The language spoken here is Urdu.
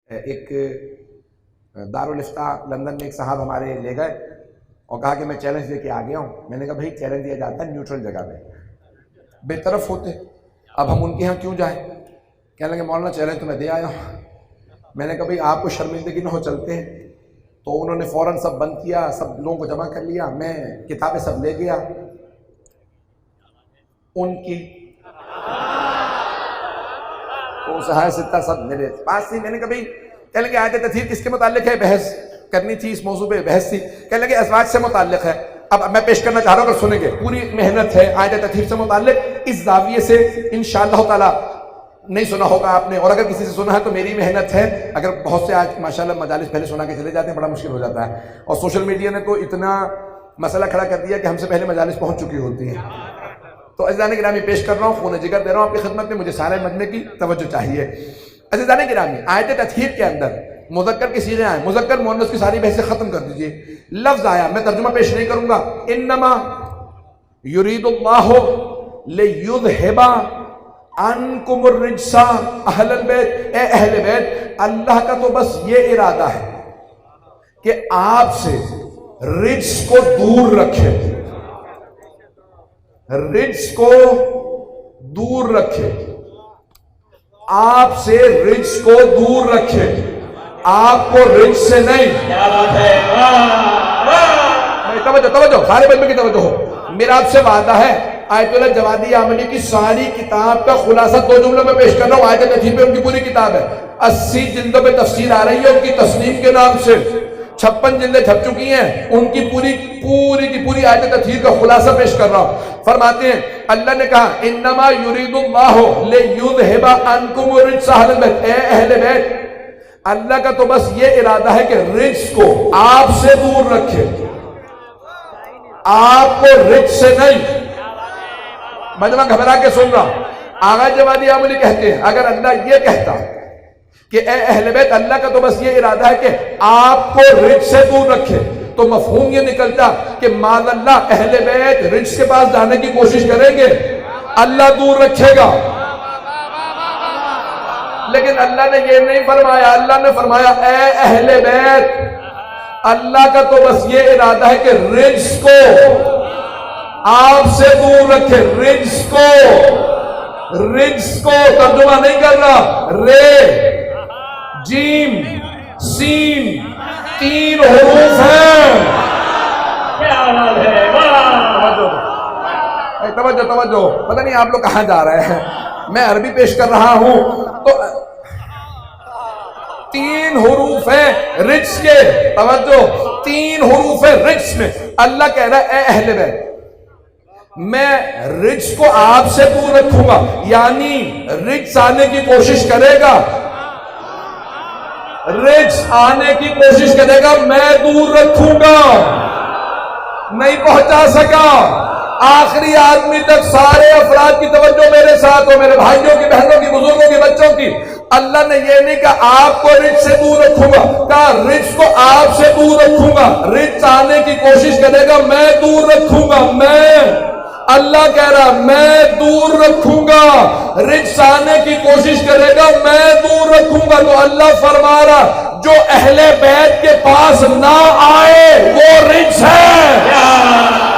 ایک دارالفتاء لندن میں ایک صاحب ہمارے لے گئے اور کہا کہ میں چیلنج لے کے آ گیا ہوں. میں نے کہا بھائی چیلنج دیا جاتا ہے نیوٹرل جگہ پہ، بے طرف ہوتے، اب ہم ان کے ہاں کیوں جائیں؟ کہنے لگے مولانا چیلنج تو میں دے آیا ہوں. میں نے کہا بھائی آپ کو شرمندگی نہ ہو، چلتے ہیں. تو انہوں نے فوراً سب بند کیا، سب لوگوں کو جمع کر لیا، میں کتابیں سب لے گیا. ان کی تو سہائے ستہ سب میرے پاس تھی. میں نے کہا بھائی، کہنے لگے آیت تطہیر کس کے متعلق ہے؟ بحث کرنی تھی اس موضوع پہ، بحث تھی. کہنے لگے ازواج سے متعلق ہے. اب میں پیش کرنا چاہ رہا ہوں، اگر سنیں گے پوری محنت ہے آیت تطہیر سے متعلق اس زاویے سے انشاءاللہ تعالی. نہیں سنا ہوگا آپ نے، اور اگر کسی سے سنا ہے تو میری محنت ہے. اگر بہت سے آج ماشاءاللہ مجالس پہلے سنا کے چلے جاتے ہیں، بڑا مشکل ہو جاتا ہے. اور سوشل میڈیا نے تو اتنا مسئلہ کھڑا کر دیا کہ ہم سے پہلے مجالس پہنچ چکی ہوتی ہیں. تو عزیزان گرامی پیش کر رہا ہوں، خون جگر دے رہا ہوں آپ کی خدمت میں، مجھے سارے مجمع کی توجہ چاہیے. عزیزان گرامی آیت تطہیر کے اندر مذکر کے صیغے آئے، مذکر مؤنث کی ساری بحثیں ختم کر دیجئے. لفظ آیا، میں ترجمہ پیش نہیں کروں گا. انما یرید اللہ لیذھب عنکم الرجس اہل البیت. اے اہل بیت، اللہ کا تو بس یہ ارادہ ہے کہ آپ سے رجس کو دور رکھے، رجس کو دور رکھے، آپ سے رجس کو دور رکھے، آپ کو رجس سے نہیں. کیا بات ہے، توجہ سارے بندوں کی توجہ ہو. میرا آپ سے وعدہ ہے، آیت اللہ جوادی عاملی کی ساری کتاب کا خلاصہ 2 جملوں میں پیش کر رہا ہوں. آیت تطہیر پہ ان کی پوری کتاب ہے، 80 جلدوں پہ تفسیر آ رہی ہے ان کی تصنیف کے نام سے، 56 جلدیں چھپ چکی ہیں. ان کی پوری آیت تطہیر کا خلاصہ پیش کر رہا ہوں. فرماتے ہیں اللہ نے کہا انما یرید اللہ لیذھب عنکم الرجس اہل البیت. اے اہل بیت، اللہ کا تو بس یہ ارادہ ہے کہ رجس کو آپ سے دور رکھے، آپ کو رجس سے نہیں. مجمع گھبرا کے سن رہا. آغا جوادی عاملی کہتے ہیں اگر اللہ یہ کہتا کہ اے اہل بیت، اللہ کا تو بس یہ ارادہ ہے کہ آپ کو رجس سے دور رکھے، تو مفہوم یہ نکلتا کہ معاذ اللہ اہل بیت رجس کے پاس جانے کی کوشش کریں گے، اللہ دور رکھے گا. لیکن اللہ نے یہ نہیں فرمایا. اللہ نے فرمایا اے اہل بیت، اللہ کا تو بس یہ ارادہ ہے کہ رجس کو آپ سے دور رکھے. رجس کو ترجمہ نہیں کر رہا. رے جیم سین 3 حروف ہیں. توجہ پتہ نہیں آپ لوگ کہاں جا رہے ہیں. میں عربی پیش کر رہا ہوں تو 3 حروف ہیں رجس کے. توجہ 3 حروف ہیں رجس میں. اللہ کہہ رہا ہے اے اہل بیت، میں رجس کو آپ سے دور رکھوں گا، یعنی رجس آنے کی کوشش کرے گا، رجس آنے کی کوشش کرے گا، میں دور رکھوں گا. نہیں پہنچا سکا آخری آدمی تک. سارے افراد کی توجہ میرے ساتھ ہو، میرے بھائیوں کی، بہنوں کی، بزرگوں کی، بچوں کی. اللہ نے یہ نہیں کہا آپ کو رجس سے دور رکھوں گا، کہا رجس کو آپ سے دور رکھوں گا. رجس آنے کی کوشش کرے گا، میں دور رکھوں گا. میں اللہ کہہ رہا میں دور رکھوں گا. رجس آنے کی کوشش کرے گا، میں دور رکھوں گا. تو اللہ فرما رہا جو اہل بیت کے پاس نہ آئے وہ رجس ہے.